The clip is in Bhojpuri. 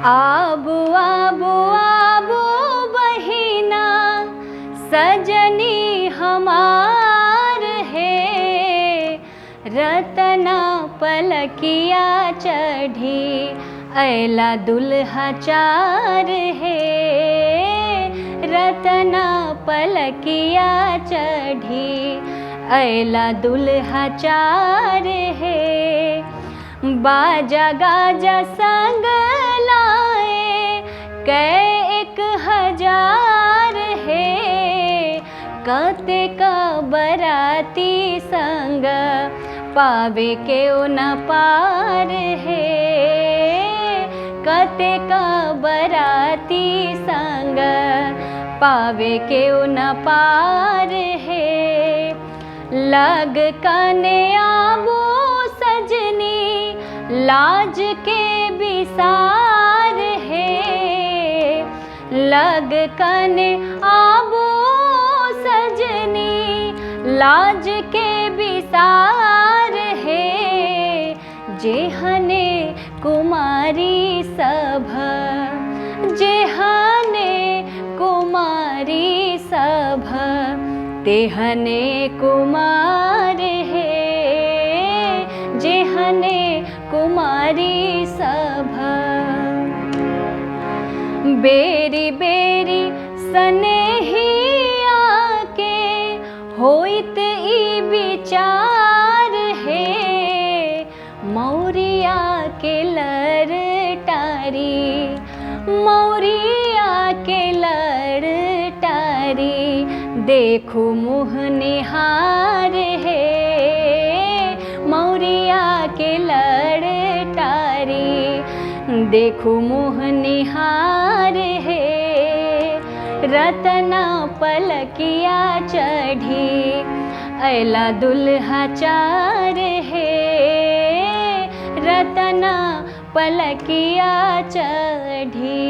आबू आबू आबू बहिना सजनी हमार है, रतना पलकिया चढ़ी ऐला दुल्हा चार है, रतना पलकिया चढ़ी ऐला दुल्हा चार है। बाजा गाजा संग लाए कै 1000 है, कते का बराती संग पावे के न पार है, कते का बराती संग पावे के न पार है। लग कने आबू सजनी लाज के विसार है, लग कने आबू सजनी लाज के विसार है। जेहने कुमारी सभ, जेहने कुमारी सभ तेहने कुमार है, जेहने कुमारी सभ। बेरी बेरी सनेहिया के होइत ई विचार है, मौरिया के लरटारी, मौरिया के लरटारी देखू मुँह निहार है, मौरिया के लरटारी देखू मुँह निहार है। रतना पलकिया चढ़ी ऐला दुल्हा चार है, रतना पलकिया चढ़ी।